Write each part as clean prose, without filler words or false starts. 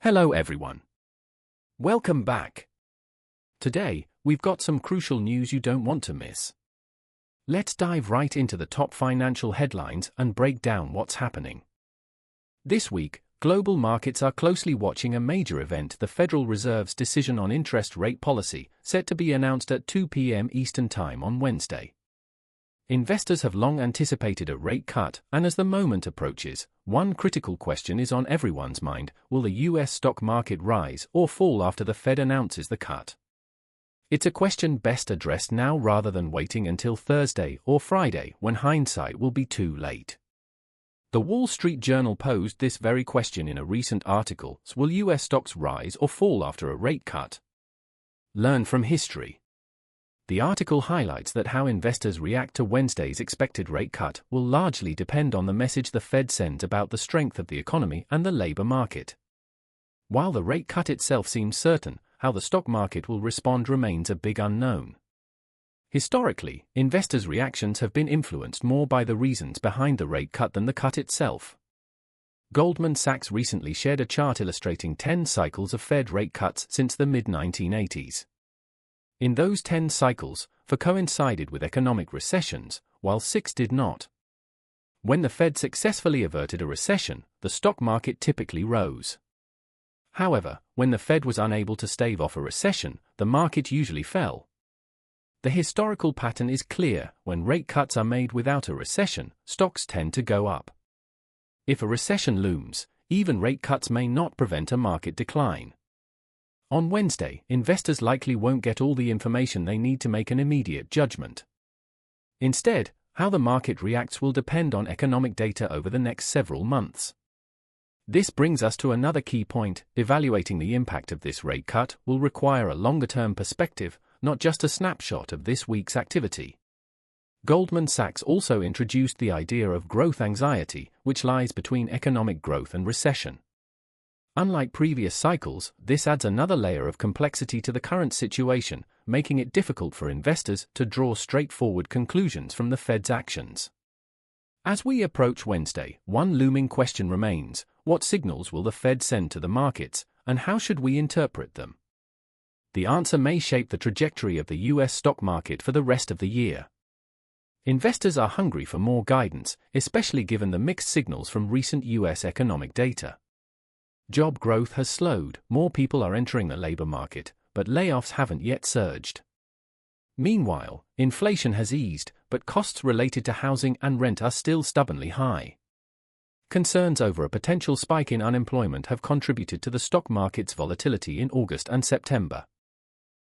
Hello everyone. Welcome back. Today, we've got some crucial news you don't want to miss. Let's dive right into the top financial headlines and break down what's happening. This week, global markets are closely watching a major event, the Federal Reserve's decision on interest rate policy, set to be announced at 2 p.m. Eastern Time on Wednesday. Investors have long anticipated a rate cut, and as the moment approaches, one critical question is on everyone's mind: will the U.S. stock market rise or fall after the Fed announces the cut? It's a question best addressed now rather than waiting until Thursday or Friday, when hindsight will be too late. The Wall Street Journal posed this very question in a recent article: will U.S. stocks rise or fall after a rate cut? Learn from history. The article highlights that how investors react to Wednesday's expected rate cut will largely depend on the message the Fed sends about the strength of the economy and the labor market. While the rate cut itself seems certain, how the stock market will respond remains a big unknown. Historically, investors' reactions have been influenced more by the reasons behind the rate cut than the cut itself. Goldman Sachs recently shared a chart illustrating 10 cycles of Fed rate cuts since the mid-1980s. In those 10 cycles, 4 coincided with economic recessions, while 6 did not. When the Fed successfully averted a recession, the stock market typically rose. However, when the Fed was unable to stave off a recession, the market usually fell. The historical pattern is clear: when rate cuts are made without a recession, stocks tend to go up. If a recession looms, even rate cuts may not prevent a market decline. On Wednesday, investors likely won't get all the information they need to make an immediate judgment. Instead, how the market reacts will depend on economic data over the next several months. This brings us to another key point: evaluating the impact of this rate cut will require a longer-term perspective, not just a snapshot of this week's activity. Goldman Sachs also introduced the idea of growth anxiety, which lies between economic growth and recession. Unlike previous cycles, this adds another layer of complexity to the current situation, making it difficult for investors to draw straightforward conclusions from the Fed's actions. As we approach Wednesday, one looming question remains: what signals will the Fed send to the markets, and how should we interpret them? The answer may shape the trajectory of the U.S. stock market for the rest of the year. Investors are hungry for more guidance, especially given the mixed signals from recent U.S. economic data. Job growth has slowed, more people are entering the labor market, but layoffs haven't yet surged. Meanwhile, inflation has eased, but costs related to housing and rent are still stubbornly high. Concerns over a potential spike in unemployment have contributed to the stock market's volatility in August and September.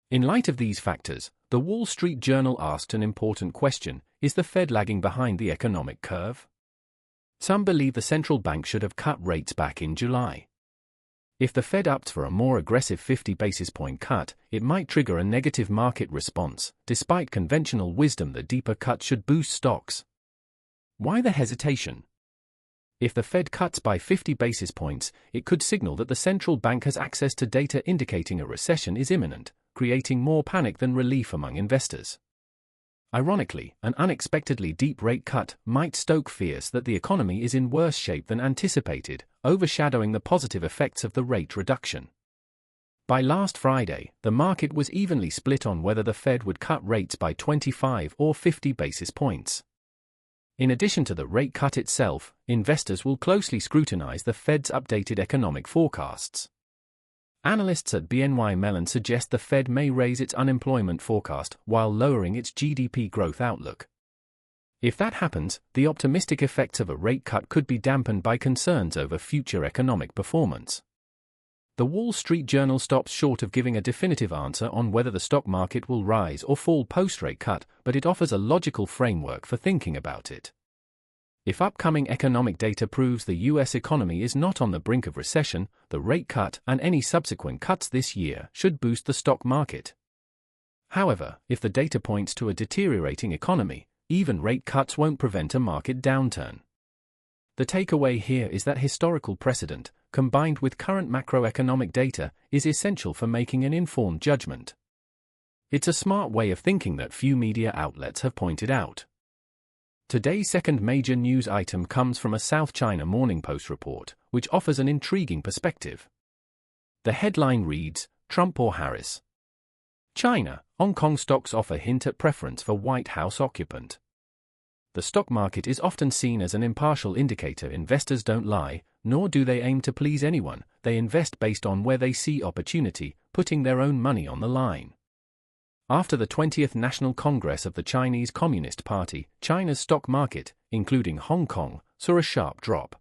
In light of these factors, the Wall Street Journal asked an important question: is the Fed lagging behind the economic curve? Some believe the central bank should have cut rates back in July. If the Fed opts for a more aggressive 50 basis point cut, it might trigger a negative market response. Despite conventional wisdom, the deeper cut should boost stocks. Why the hesitation? If the Fed cuts by 50 basis points, it could signal that the central bank has access to data indicating a recession is imminent, creating more panic than relief among investors. Ironically, an unexpectedly deep rate cut might stoke fears that the economy is in worse shape than anticipated, overshadowing the positive effects of the rate reduction. By last Friday, the market was evenly split on whether the Fed would cut rates by 25 or 50 basis points. In addition to the rate cut itself, investors will closely scrutinize the Fed's updated economic forecasts. Analysts at BNY Mellon suggest the Fed may raise its unemployment forecast while lowering its GDP growth outlook. If that happens, the optimistic effects of a rate cut could be dampened by concerns over future economic performance. The Wall Street Journal stops short of giving a definitive answer on whether the stock market will rise or fall post-rate cut, but it offers a logical framework for thinking about it. If upcoming economic data proves the U.S. economy is not on the brink of recession, the rate cut and any subsequent cuts this year should boost the stock market. However, if the data points to a deteriorating economy, even rate cuts won't prevent a market downturn. The takeaway here is that historical precedent, combined with current macroeconomic data, is essential for making an informed judgment. It's a smart way of thinking that few media outlets have pointed out. Today's second major news item comes from a South China Morning Post report, which offers an intriguing perspective. The headline reads, Trump or Harris? China, Hong Kong stocks offer hint at preference for White House occupant. The stock market is often seen as an impartial indicator. Investors don't lie, nor do they aim to please anyone. They invest based on where they see opportunity, putting their own money on the line. After the 20th National Congress of the Chinese Communist Party, China's stock market, including Hong Kong, saw a sharp drop.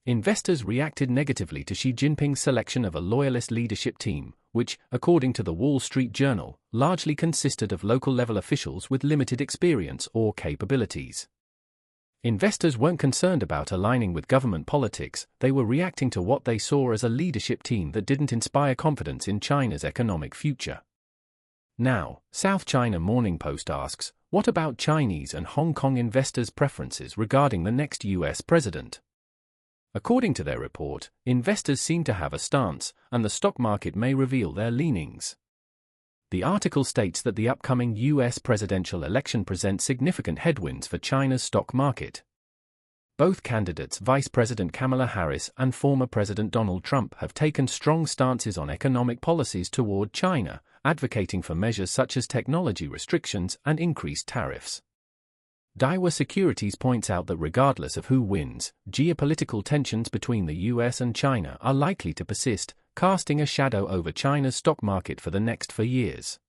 Investors reacted negatively to Xi Jinping's selection of a loyalist leadership team, which, according to the Wall Street Journal, largely consisted of local-level officials with limited experience or capabilities. Investors weren't concerned about aligning with government politics. They were reacting to what they saw as a leadership team that didn't inspire confidence in China's economic future. Now, South China Morning Post asks, what about Chinese and Hong Kong investors' preferences regarding the next U.S. president? According to their report, investors seem to have a stance, and the stock market may reveal their leanings. The article states that the upcoming U.S. presidential election presents significant headwinds for China's stock market. Both candidates, Vice President Kamala Harris and former President Donald Trump, have taken strong stances on economic policies toward China, advocating for measures such as technology restrictions and increased tariffs. Daiwa Securities points out that regardless of who wins, geopolitical tensions between the US and China are likely to persist, casting a shadow over China's stock market for the next 4 years.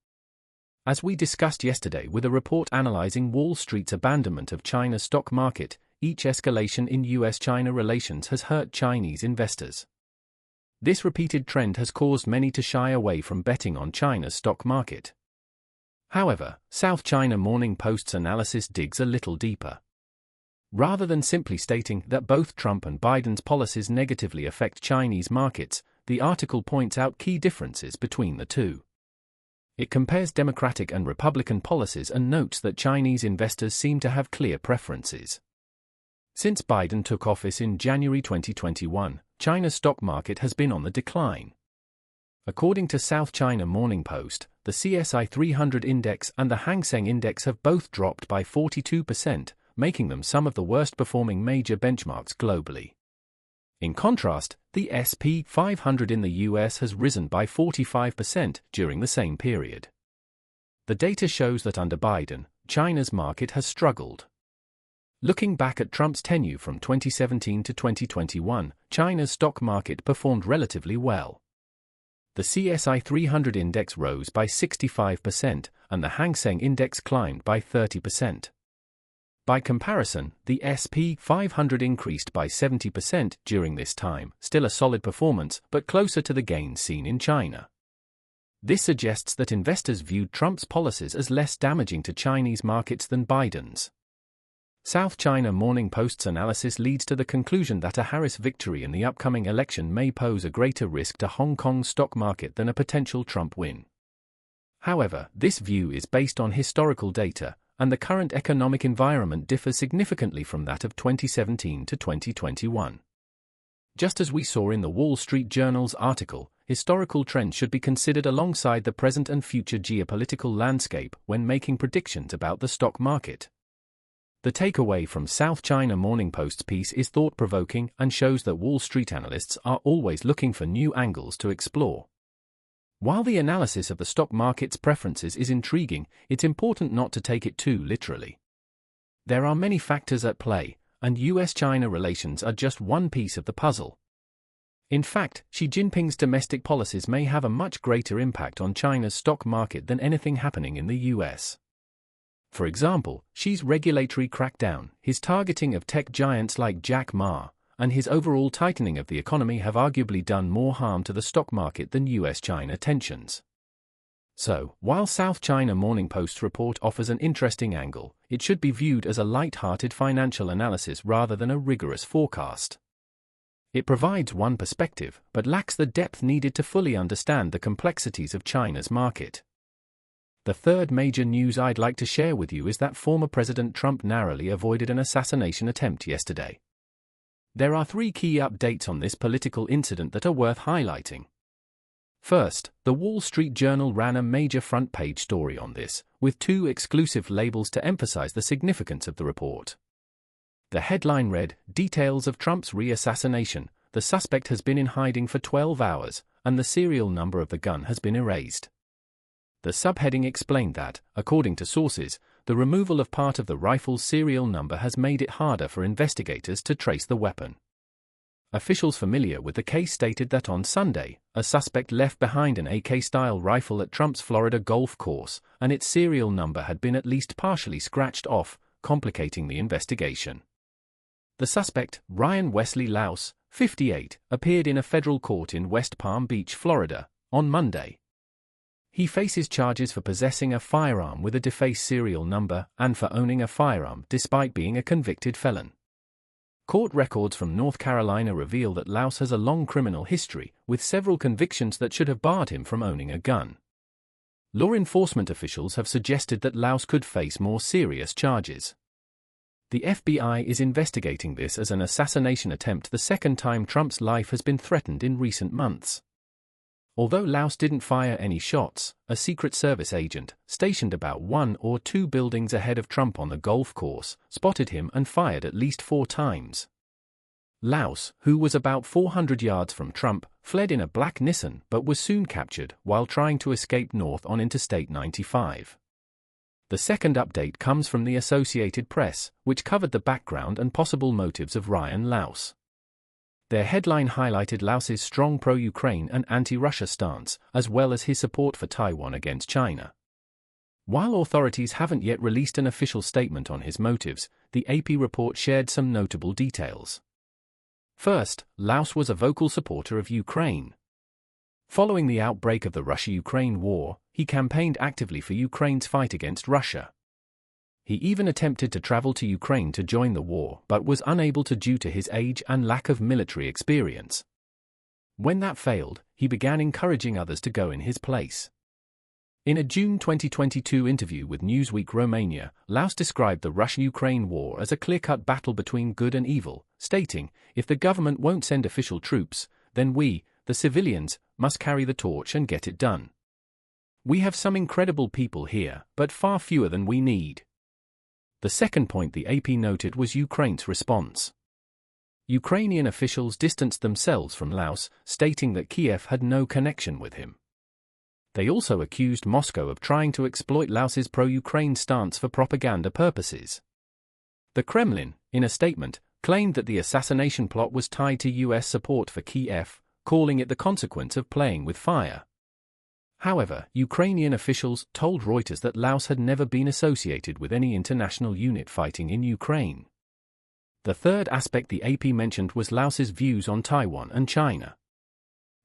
As we discussed yesterday with a report analyzing Wall Street's abandonment of China's stock market, each escalation in US-China relations has hurt Chinese investors. This repeated trend has caused many to shy away from betting on China's stock market. However, South China Morning Post's analysis digs a little deeper. Rather than simply stating that both Trump and Biden's policies negatively affect Chinese markets, the article points out key differences between the two. It compares Democratic and Republican policies and notes that Chinese investors seem to have clear preferences. Since Biden took office in January 2021, China's stock market has been on the decline. According to South China Morning Post, the CSI 300 index and the Hang Seng index have both dropped by 42%, making them some of the worst-performing major benchmarks globally. In contrast, the S&P 500 in the US has risen by 45% during the same period. The data shows that under Biden, China's market has struggled. Looking back at Trump's tenure from 2017 to 2021, China's stock market performed relatively well. The CSI 300 index rose by 65%, and the Hang Seng index climbed by 30%. By comparison, the S&P 500 increased by 70% during this time, still a solid performance, but closer to the gains seen in China. This suggests that investors viewed Trump's policies as less damaging to Chinese markets than Biden's. South China Morning Post's analysis leads to the conclusion that a Harris victory in the upcoming election may pose a greater risk to Hong Kong's stock market than a potential Trump win. However, this view is based on historical data, and the current economic environment differs significantly from that of 2017 to 2021. Just as we saw in the Wall Street Journal's article, historical trends should be considered alongside the present and future geopolitical landscape when making predictions about the stock market. The takeaway from South China Morning Post's piece is thought-provoking and shows that Wall Street analysts are always looking for new angles to explore. While the analysis of the stock market's preferences is intriguing, it's important not to take it too literally. There are many factors at play, and US-China relations are just one piece of the puzzle. In fact, Xi Jinping's domestic policies may have a much greater impact on China's stock market than anything happening in the US. For example, Xi's regulatory crackdown, his targeting of tech giants like Jack Ma, and his overall tightening of the economy have arguably done more harm to the stock market than US-China tensions. So, while South China Morning Post's report offers an interesting angle, it should be viewed as a light-hearted financial analysis rather than a rigorous forecast. It provides one perspective, but lacks the depth needed to fully understand the complexities of China's market. The third major news I'd like to share with you is that former President Trump narrowly avoided an assassination attempt yesterday. There are 3 key updates on this political incident that are worth highlighting. First, the Wall Street Journal ran a major front-page story on this, with 2 exclusive labels to emphasize the significance of the report. The headline read, "Details of Trump's re-assassination. The suspect has been in hiding for 12 hours, and the serial number of the gun has been erased. The subheading explained that, according to sources, the removal of part of the rifle's serial number has made it harder for investigators to trace the weapon. Officials familiar with the case stated that on Sunday, a suspect left behind an AK-style rifle at Trump's Florida golf course, and its serial number had been at least partially scratched off, complicating the investigation. The suspect, Ryan Wesley Louse, 58, appeared in a federal court in West Palm Beach, Florida, on Monday. He faces charges for possessing a firearm with a defaced serial number and for owning a firearm despite being a convicted felon. Court records from North Carolina reveal that Louse has a long criminal history, with several convictions that should have barred him from owning a gun. Law enforcement officials have suggested that Louse could face more serious charges. The FBI is investigating this as an assassination attempt, the second time Trump's life has been threatened in recent months. Although Louse didn't fire any shots, a Secret Service agent, stationed about 1 or 2 buildings ahead of Trump on the golf course, spotted him and fired at least 4 times. Louse, who was about 400 yards from Trump, fled in a black Nissan but was soon captured while trying to escape north on Interstate 95. The second update comes from the Associated Press, which covered the background and possible motives of Ryan Louse. Their headline highlighted Louse's strong pro-Ukraine and anti-Russia stance, as well as his support for Taiwan against China. While authorities haven't yet released an official statement on his motives, the AP report shared some notable details. First, Louse was a vocal supporter of Ukraine. Following the outbreak of the Russia-Ukraine war, he campaigned actively for Ukraine's fight against Russia. He even attempted to travel to Ukraine to join the war but was unable to due to his age and lack of military experience. When that failed, he began encouraging others to go in his place. In a June 2022 interview with Newsweek Romania, Louse described the Russia-Ukraine war as a clear-cut battle between good and evil, stating, "If the government won't send official troops, then we, the civilians, must carry the torch and get it done. We have some incredible people here, but far fewer than we need." The second point the AP noted was Ukraine's response. Ukrainian officials distanced themselves from Louse, stating that Kiev had no connection with him. They also accused Moscow of trying to exploit Louse's pro-Ukraine stance for propaganda purposes. The Kremlin, in a statement, claimed that the assassination plot was tied to US support for Kiev, calling it the consequence of playing with fire. However, Ukrainian officials told Reuters that Louse had never been associated with any international unit fighting in Ukraine. The third aspect the AP mentioned was Louse's views on Taiwan and China.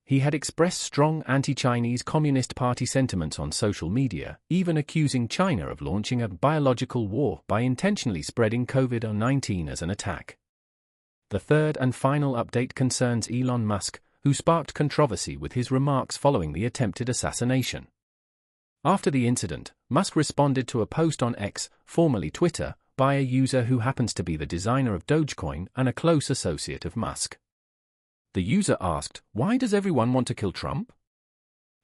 He had expressed strong anti-Chinese Communist Party sentiments on social media, even accusing China of launching a biological war by intentionally spreading COVID-19 as an attack. The third and final update concerns Elon Musk, who sparked controversy with his remarks following the attempted assassination. After the incident, Musk responded to a post on X, formerly Twitter, by a user who happens to be the designer of Dogecoin and a close associate of Musk. The user asked, "Why does everyone want to kill Trump?"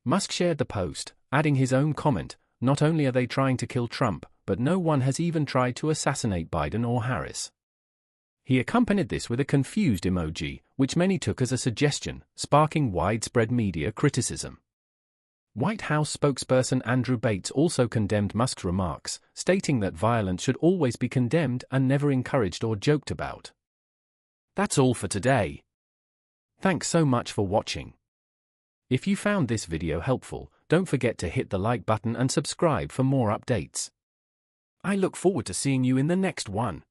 Musk shared the post, adding his own comment, "Not only are they trying to kill Trump, but no one has even tried to assassinate Biden or Harris." He accompanied this with a confused emoji, which many took as a suggestion, sparking widespread media criticism. White House spokesperson Andrew Bates also condemned Musk's remarks, stating that violence should always be condemned and never encouraged or joked about. That's all for today. Thanks so much for watching. If you found this video helpful, don't forget to hit the like button and subscribe for more updates. I look forward to seeing you in the next one.